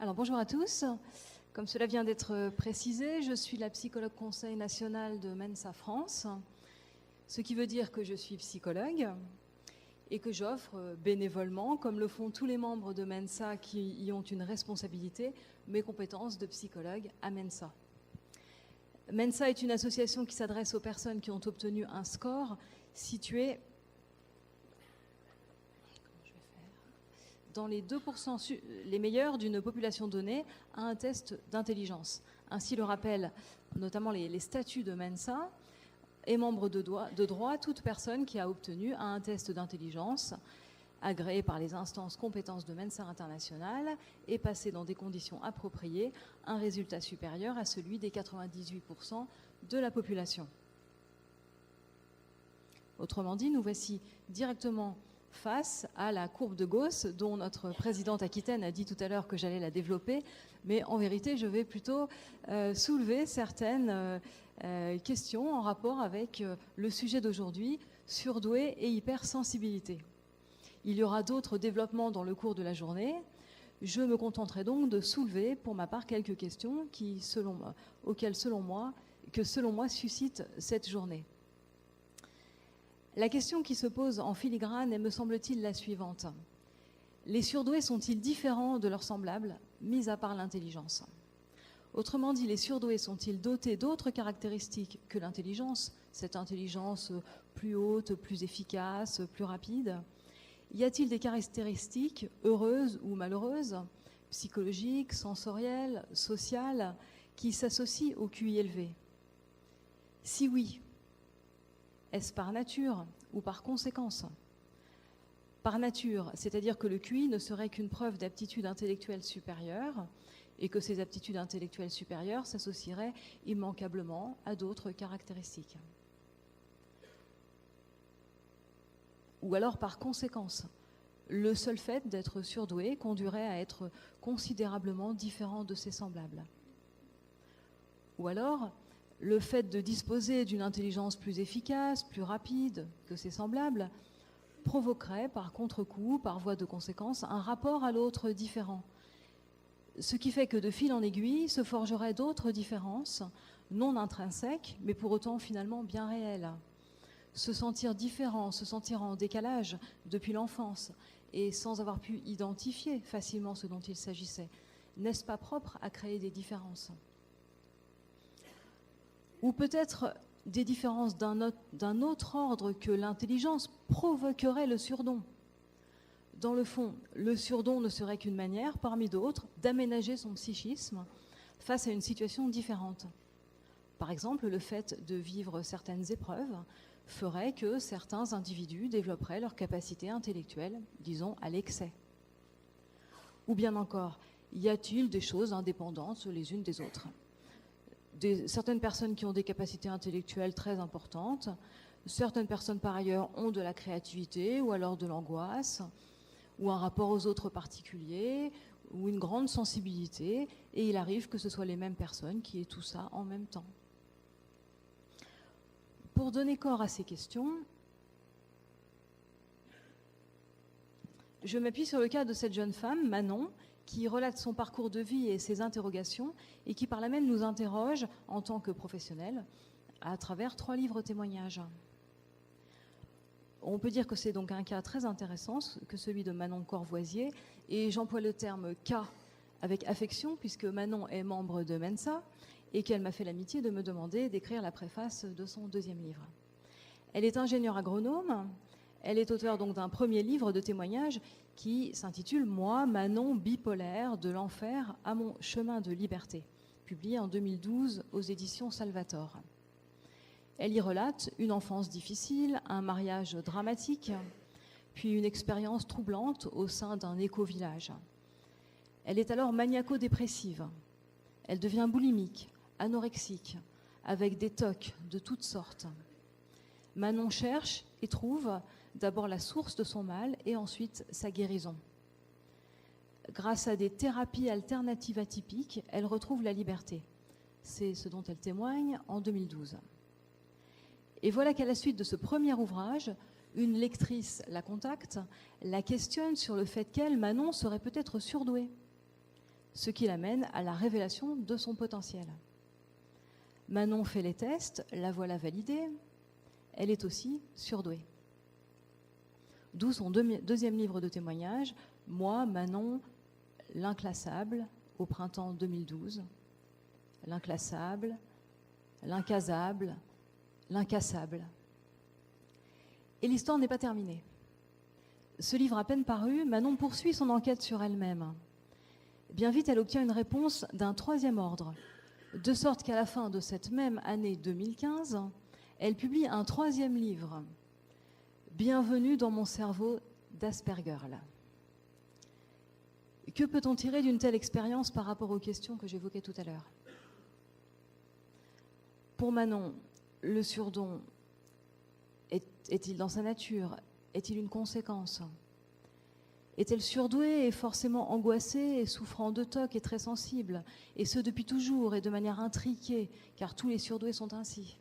Alors bonjour à tous. Comme cela vient d'être précisé, je suis la psychologue conseil nationale de Mensa France, ce qui veut dire que je suis psychologue et que j'offre bénévolement, comme le font tous les membres de Mensa qui y ont une responsabilité, mes compétences de psychologue à Mensa. Mensa est une association qui s'adresse aux personnes qui ont obtenu un score situé dans les 2% les meilleurs d'une population donnée à un test d'intelligence. Ainsi le rappellent notamment les statuts de Mensa, est membre de droit toute personne qui a obtenu à un test d'intelligence agréé par les instances compétences de Mensa International et passé dans des conditions appropriées un résultat supérieur à celui des 98% de la population. Autrement dit, nous voici directement face à la courbe de Gauss dont notre présidente Aquitaine a dit tout à l'heure que j'allais la développer, mais en vérité je vais plutôt soulever certaines questions en rapport avec le sujet d'aujourd'hui, surdoué et hypersensibilité. Il y aura d'autres développements dans le cours de la journée. Je me contenterai donc de soulever pour ma part quelques questions qui, selon moi suscitent cette journée. La question qui se pose en filigrane est, me semble-t-il, la suivante. Les surdoués sont-ils différents de leurs semblables, mis à part l'intelligence? Autrement dit, les surdoués sont-ils dotés d'autres caractéristiques que l'intelligence, cette intelligence plus haute, plus efficace, plus rapide? Y a-t-il des caractéristiques heureuses ou malheureuses, psychologiques, sensorielles, sociales, qui s'associent au QI élevé? Si oui, est-ce par nature ou par conséquence? Par nature, c'est-à-dire que le QI ne serait qu'une preuve d'aptitude intellectuelle supérieure et que ces aptitudes intellectuelles supérieures s'associeraient immanquablement à d'autres caractéristiques. Ou alors par conséquence, le seul fait d'être surdoué conduirait à être considérablement différent de ses semblables. Ou alors, le fait de disposer d'une intelligence plus efficace, plus rapide que ses semblables, provoquerait par contre-coup, par voie de conséquence, un rapport à l'autre différent. Ce qui fait que de fil en aiguille se forgeraient d'autres différences, non intrinsèques, mais pour autant finalement bien réelles. Se sentir différent, se sentir en décalage depuis l'enfance et sans avoir pu identifier facilement ce dont il s'agissait, n'est-ce pas propre à créer des différences ? Ou peut-être des différences d'un autre ordre que l'intelligence provoquerait le surdon. Dans le fond, le surdon ne serait qu'une manière, parmi d'autres, d'aménager son psychisme face à une situation différente. Par exemple, le fait de vivre certaines épreuves ferait que certains individus développeraient leur capacité intellectuelle, disons, à l'excès. Ou bien encore, y a-t-il des choses indépendantes les unes des autres ? Certaines personnes qui ont des capacités intellectuelles très importantes, certaines personnes par ailleurs ont de la créativité ou alors de l'angoisse, ou un rapport aux autres particulier, ou une grande sensibilité, et il arrive que ce soit les mêmes personnes qui aient tout ça en même temps. Pour donner corps à ces questions, je m'appuie sur le cas de cette jeune femme, Manon, qui relate son parcours de vie et ses interrogations, et qui par là même nous interroge en tant que professionnels à travers 3 livres témoignages. On peut dire que c'est donc un cas très intéressant que celui de Manon Corvoisier, et j'emploie le terme « cas » avec affection, puisque Manon est membre de Mensa, et qu'elle m'a fait l'amitié de me demander d'écrire la préface de son 2e livre. Elle est ingénieure agronome. Elle est auteure donc d'un premier livre de témoignages qui s'intitule « Moi, Manon bipolaire, de l'enfer à mon chemin de liberté », publié en 2012 aux éditions Salvator. Elle y relate une enfance difficile, un mariage dramatique, puis une expérience troublante au sein d'un éco-village. Elle est alors maniaco-dépressive. Elle devient boulimique, anorexique, avec des TOC de toutes sortes. Manon cherche et trouve d'abord la source de son mal et ensuite sa guérison. Grâce à des thérapies alternatives atypiques, elle retrouve la liberté. C'est ce dont elle témoigne en 2012. Et voilà qu'à la suite de ce premier ouvrage, une lectrice la contacte, la questionne sur le fait qu'elle, Manon, serait peut-être surdouée. ce qui l'amène à la révélation de son potentiel. Manon fait les tests, la voilà validée, elle est aussi surdouée. D'où son deuxième livre de témoignages, Moi, Manon, l'inclassable, au printemps 2012. L'inclassable, l'incasable, l'incassable. Et l'histoire n'est pas terminée. Ce livre à peine paru, Manon poursuit son enquête sur elle-même. Bien vite, elle obtient une réponse d'un troisième ordre, de sorte qu'à la fin de cette même année 2015, elle publie un troisième livre, Bienvenue dans mon cerveau d'Aspergerl. Que peut-on tirer d'une telle expérience par rapport aux questions que j'évoquais tout à l'heure? Pour Manon, le surdon est-il dans sa nature? Est-il une conséquence? Est-elle surdouée et forcément angoissée et souffrant de TOC et très sensible, et ce depuis toujours et de manière intriquée, car tous les surdoués sont ainsi?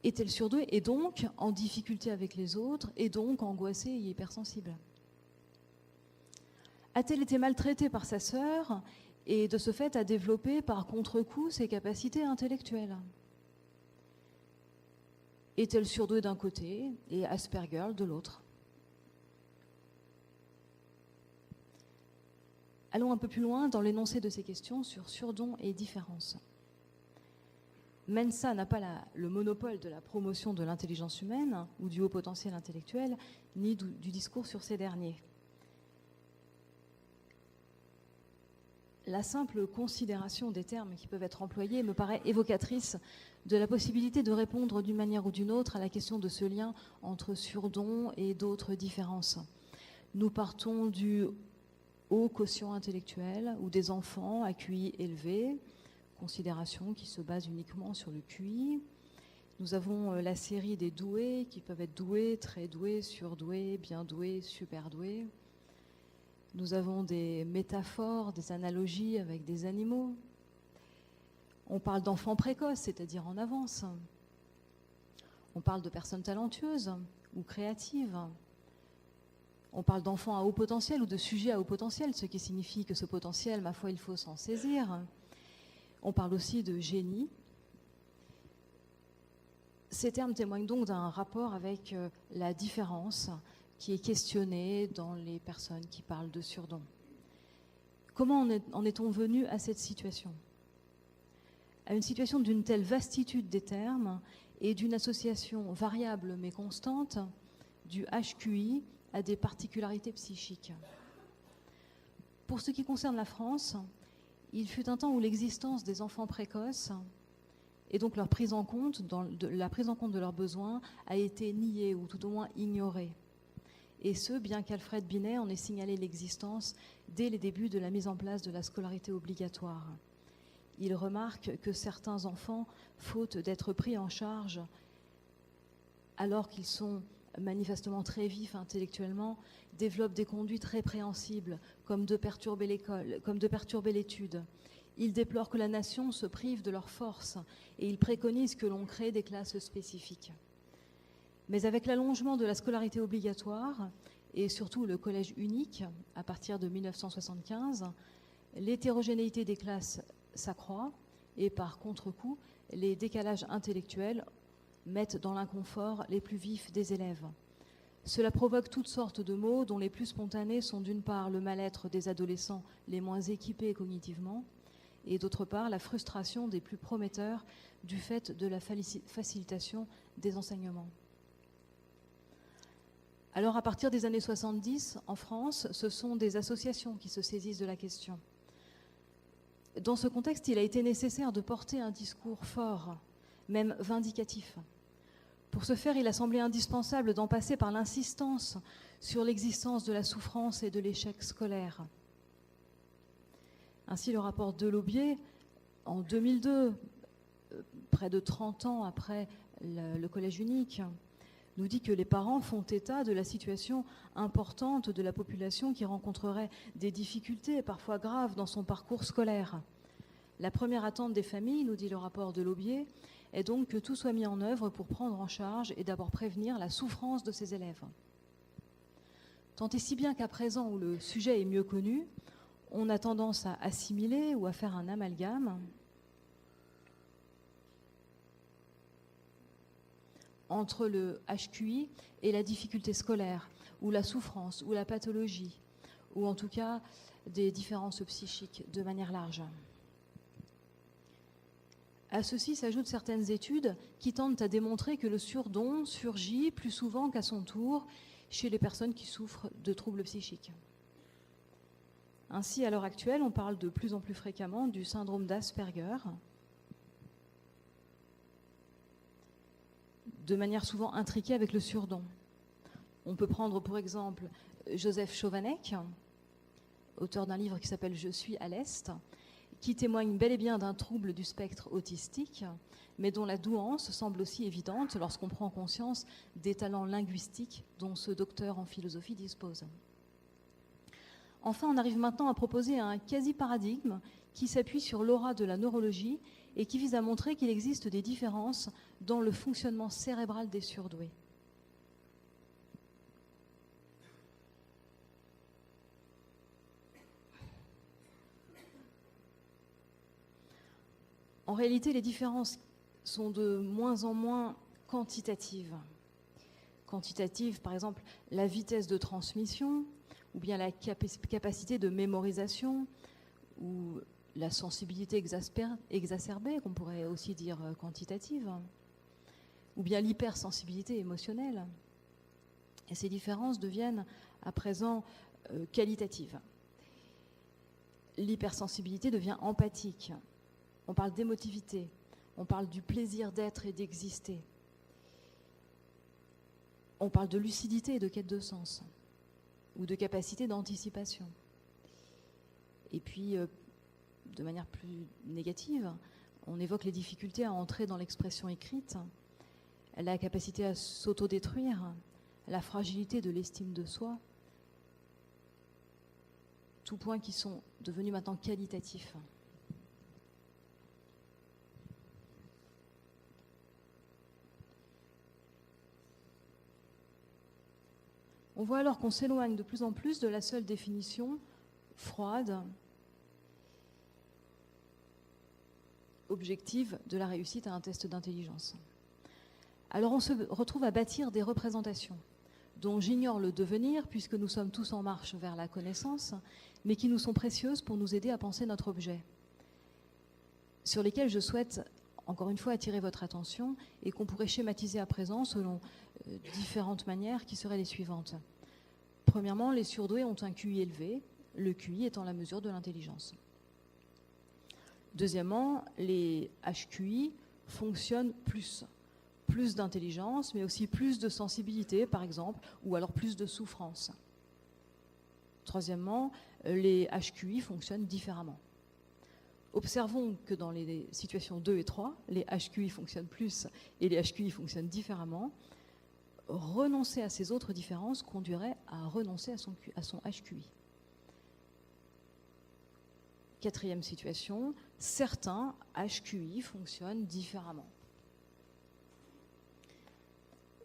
Est-elle surdouée et donc en difficulté avec les autres, et donc angoissée et hypersensible? A-t-elle été maltraitée par sa sœur et de ce fait a développé par contre-coup ses capacités intellectuelles? Est-elle surdouée d'un côté et Aspergerl de l'autre? Allons un peu plus loin dans l'énoncé de ces questions sur surdon et différence. Mensa n'a pas le monopole de la promotion de l'intelligence humaine ou du haut potentiel intellectuel, ni du discours sur ces derniers. La simple considération des termes qui peuvent être employés me paraît évocatrice de la possibilité de répondre d'une manière ou d'une autre à la question de ce lien entre surdon et d'autres différences. Nous partons du haut quotient intellectuel ou des enfants à QI élevé, considération qui se base uniquement sur le QI. Nous avons la série des doués qui peuvent être doués, très doués, surdoués, bien doués, super doués. Nous avons des métaphores, des analogies avec des animaux. On parle d'enfants précoces, c'est-à-dire en avance. On parle de personnes talentueuses ou créatives. On parle d'enfants à haut potentiel ou de sujets à haut potentiel, ce qui signifie que ce potentiel, ma foi, il faut s'en saisir. On parle aussi de génie. Ces termes témoignent donc d'un rapport avec la différence qui est questionnée dans les personnes qui parlent de surdon. Comment en est-on venu à cette situation? À une situation d'une telle vastitude des termes et d'une association variable mais constante du HQI à des particularités psychiques. Pour ce qui concerne la France, il fut un temps où l'existence des enfants précoces et donc leur prise en compte, la prise en compte de leurs besoins a été niée ou tout au moins ignorée. Et ce, bien qu'Alfred Binet en ait signalé l'existence dès les débuts de la mise en place de la scolarité obligatoire. Il remarque que certains enfants, faute d'être pris en charge alors qu'ils sont manifestement très vifs intellectuellement, développent des conduites répréhensibles, comme de perturber l'école, comme de perturber l'étude. Ils déplorent que la nation se prive de leurs forces et ils préconisent que l'on crée des classes spécifiques. Mais avec l'allongement de la scolarité obligatoire et surtout le collège unique à partir de 1975, l'hétérogénéité des classes s'accroît et par contre-coup, les décalages intellectuels mettent dans l'inconfort les plus vifs des élèves. Cela provoque toutes sortes de maux dont les plus spontanés sont d'une part le mal-être des adolescents les moins équipés cognitivement et d'autre part la frustration des plus prometteurs du fait de la facilitation des enseignements. Alors à partir des années 70, en France, ce sont des associations qui se saisissent de la question. Dans ce contexte, il a été nécessaire de porter un discours fort, même vindicatif. Pour ce faire, il a semblé indispensable d'en passer par l'insistance sur l'existence de la souffrance et de l'échec scolaire. Ainsi, le rapport Delaubier, en 2002, près de 30 ans après le collège unique, nous dit que les parents font état de la situation importante de la population qui rencontrerait des difficultés parfois graves dans son parcours scolaire. La première attente des familles, nous dit le rapport Delaubier, est donc que tout soit mis en œuvre pour prendre en charge et d'abord prévenir la souffrance de ces élèves. Tant et si bien qu'à présent où le sujet est mieux connu, on a tendance à assimiler ou à faire un amalgame entre le HQI et la difficulté scolaire, ou la souffrance, ou la pathologie, ou en tout cas des différences psychiques de manière large. À ceci s'ajoutent certaines études qui tentent à démontrer que le surdon surgit plus souvent qu'à son tour chez les personnes qui souffrent de troubles psychiques. Ainsi, à l'heure actuelle, on parle de plus en plus fréquemment du syndrome d'Asperger, de manière souvent intriquée avec le surdon. On peut prendre pour exemple Joseph Chovanec, auteur d'un livre qui s'appelle « Je suis à l'Est », qui témoigne bel et bien d'un trouble du spectre autistique, mais dont la douance semble aussi évidente lorsqu'on prend conscience des talents linguistiques dont ce docteur en philosophie dispose. Enfin, on arrive maintenant à proposer un quasi-paradigme qui s'appuie sur l'aura de la neurologie et qui vise à montrer qu'il existe des différences dans le fonctionnement cérébral des surdoués. En réalité, les différences sont de moins en moins quantitatives. Quantitatives, par exemple, la vitesse de transmission, ou bien la capacité de mémorisation, ou la sensibilité exacerbée, qu'on pourrait aussi dire quantitative, ou bien l'hypersensibilité émotionnelle. Et ces différences deviennent à présent qualitatives. L'hypersensibilité devient empathique. On parle d'émotivité, on parle du plaisir d'être et d'exister. On parle de lucidité et de quête de sens, ou de capacité d'anticipation. Et puis, de manière plus négative, on évoque les difficultés à entrer dans l'expression écrite, la capacité à s'autodétruire, la fragilité de l'estime de soi, tous points qui sont devenus maintenant qualitatifs. On voit alors qu'on s'éloigne de plus en plus de la seule définition froide, objective de la réussite à un test d'intelligence. Alors on se retrouve à bâtir des représentations dont j'ignore le devenir puisque nous sommes tous en marche vers la connaissance, mais qui nous sont précieuses pour nous aider à penser notre objet, sur lesquelles je souhaite encore une fois attirer votre attention et qu'on pourrait schématiser à présent selon différentes manières qui seraient les suivantes. Premièrement, les surdoués ont un QI élevé, le QI étant la mesure de l'intelligence. Deuxièmement, les HQI fonctionnent plus d'intelligence, mais aussi plus de sensibilité, par exemple, ou alors plus de souffrance. Troisièmement, les HQI fonctionnent différemment. Observons que dans les situations 2 et 3, les HQI fonctionnent plus et les HQI fonctionnent différemment. Renoncer à ces autres différences conduirait à renoncer à son HQI. Quatrième situation, certains HQI fonctionnent différemment.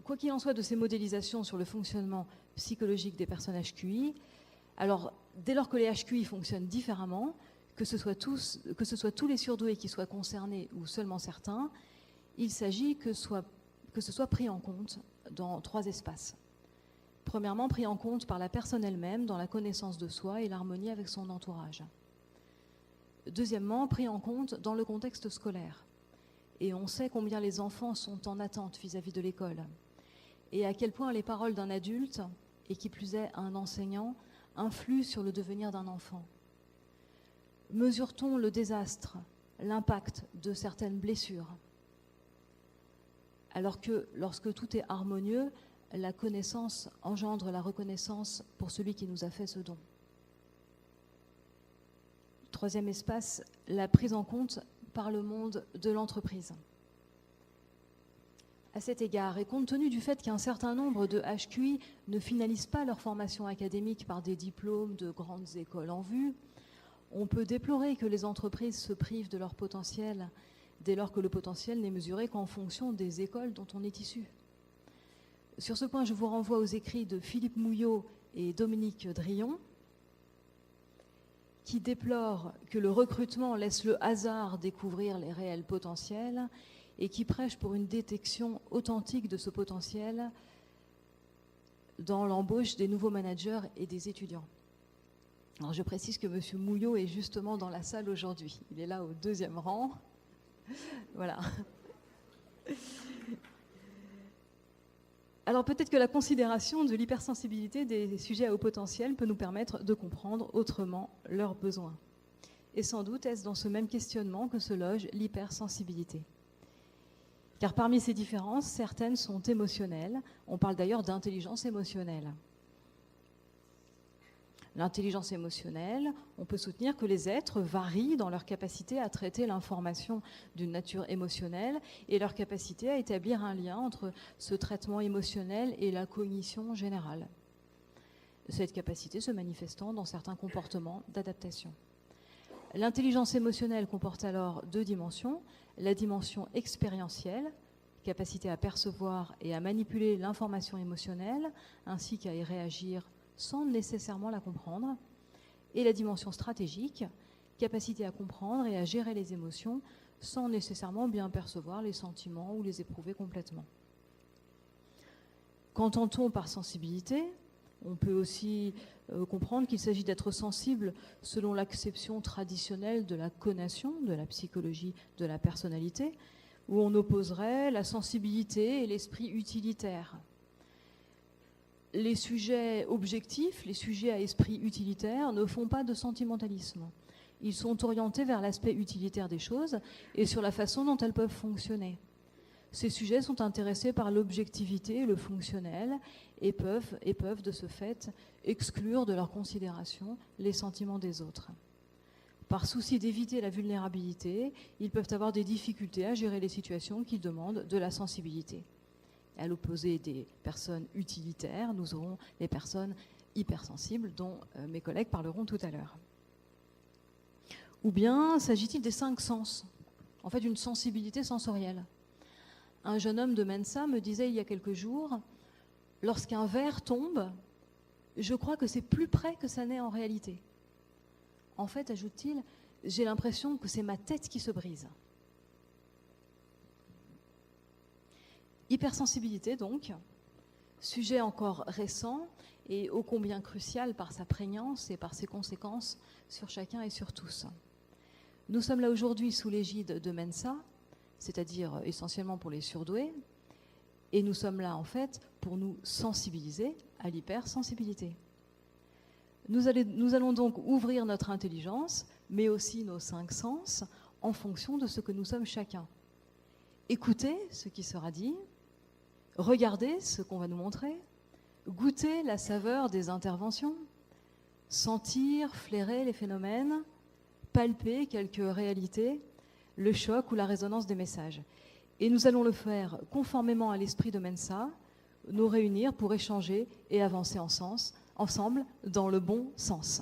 Quoi qu'il en soit de ces modélisations sur le fonctionnement psychologique des personnes HQI, alors dès lors que les HQI fonctionnent différemment, que ce soit tous les surdoués qui soient concernés ou seulement certains, il s'agit que ce soit pris en compte dans 3 espaces. Premièrement, pris en compte par la personne elle-même dans la connaissance de soi et l'harmonie avec son entourage. Deuxièmement, pris en compte dans le contexte scolaire. Et on sait combien les enfants sont en attente vis-à-vis de l'école. Et à quel point les paroles d'un adulte, et qui plus est un enseignant, influent sur le devenir d'un enfant. Mesure-t-on le désastre, l'impact de certaines blessures? Alors que lorsque tout est harmonieux, la connaissance engendre la reconnaissance pour celui qui nous a fait ce don. Troisième espace, la prise en compte par le monde de l'entreprise. À cet égard, et compte tenu du fait qu'un certain nombre de HQI ne finalisent pas leur formation académique par des diplômes de grandes écoles en vue, on peut déplorer que les entreprises se privent de leur potentiel dès lors que le potentiel n'est mesuré qu'en fonction des écoles dont on est issu. Sur ce point, je vous renvoie aux écrits de Philippe Mouillot et Dominique Drillon, qui déplore que le recrutement laisse le hasard découvrir les réels potentiels et qui prêche pour une détection authentique de ce potentiel dans l'embauche des nouveaux managers et des étudiants. Alors je précise que M. Mouillot est justement dans la salle aujourd'hui. Il est là au 2e rang. Voilà. Alors peut-être que la considération de l'hypersensibilité des sujets à haut potentiel peut nous permettre de comprendre autrement leurs besoins. Et sans doute est-ce dans ce même questionnement que se loge l'hypersensibilité. Car parmi ces différences, certaines sont émotionnelles. On parle d'ailleurs d'intelligence émotionnelle. L'intelligence émotionnelle, on peut soutenir que les êtres varient dans leur capacité à traiter l'information d'une nature émotionnelle et leur capacité à établir un lien entre ce traitement émotionnel et la cognition générale. Cette capacité se manifestant dans certains comportements d'adaptation. L'intelligence émotionnelle comporte alors 2 dimensions. La dimension expérientielle, capacité à percevoir et à manipuler l'information émotionnelle, ainsi qu'à y réagir sans nécessairement la comprendre, et la dimension stratégique, capacité à comprendre et à gérer les émotions sans nécessairement bien percevoir les sentiments ou les éprouver complètement. Qu'entend-on par sensibilité ? On peut aussi comprendre qu'il s'agit d'être sensible selon l'acception traditionnelle de la connation, de la psychologie de la personnalité, où on opposerait la sensibilité et l'esprit utilitaire. Les sujets objectifs, les sujets à esprit utilitaire ne font pas de sentimentalisme. Ils sont orientés vers l'aspect utilitaire des choses et sur la façon dont elles peuvent fonctionner. Ces sujets sont intéressés par l'objectivité, le fonctionnel, et peuvent de ce fait exclure de leur considération les sentiments des autres. Par souci d'éviter la vulnérabilité, ils peuvent avoir des difficultés à gérer les situations qui demandent de la sensibilité. À l'opposé des personnes utilitaires, nous aurons les personnes hypersensibles dont mes collègues parleront tout à l'heure. Ou bien s'agit-il des 5 sens, en fait d'une sensibilité sensorielle. Un jeune homme de Mensa me disait il y a quelques jours, lorsqu'un verre tombe, je crois que c'est plus près que ça n'est en réalité. En fait, ajoute-t-il, j'ai l'impression que c'est ma tête qui se brise. Hypersensibilité donc, sujet encore récent et ô combien crucial par sa prégnance et par ses conséquences sur chacun et sur tous. Nous sommes là aujourd'hui sous l'égide de Mensa, c'est-à-dire essentiellement pour les surdoués, et nous sommes là en fait pour nous sensibiliser à l'hypersensibilité. Nous allons donc ouvrir notre intelligence, mais aussi nos 5 sens, en fonction de ce que nous sommes chacun. Écouter ce qui sera dit, regarder ce qu'on va nous montrer, goûter la saveur des interventions, sentir, flairer les phénomènes, palper quelques réalités, le choc ou la résonance des messages. Et nous allons le faire conformément à l'esprit de Mensa, nous réunir pour échanger et avancer ensemble dans le bon sens.